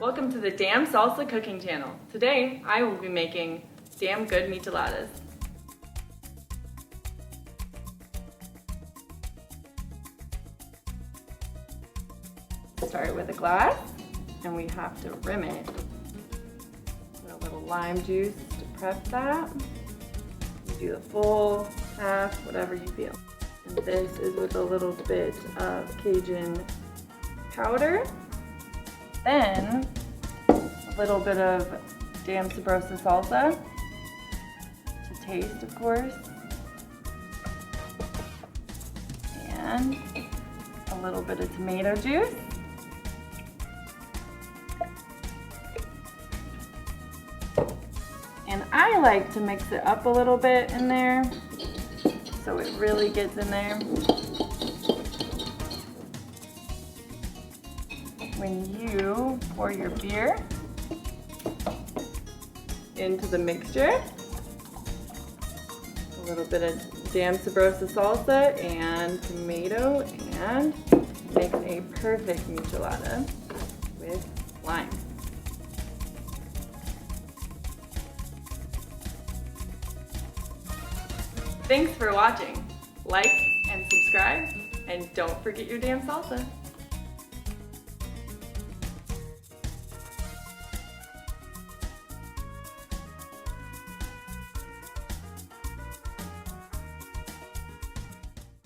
Welcome to the D.A.M Salsa cooking channel. Today, I will be making damn good micheladas. Start with a glass, and we have to rim it. Put a little lime juice to prep that. You do the full, half, whatever you feel. And this is with a little bit of Cajun powder. Then, a little bit of D.A.M Sabrosa salsa to taste, of course. And a little bit of tomato juice. And I like to mix it up a little bit in there so it really gets in there. When you pour your beer into the mixture, a little bit of D.A.M Sabrosa salsa and tomato, and makes a perfect michelada with lime. Thanks for watching. Like and subscribe, and don't forget your D.A.M salsa.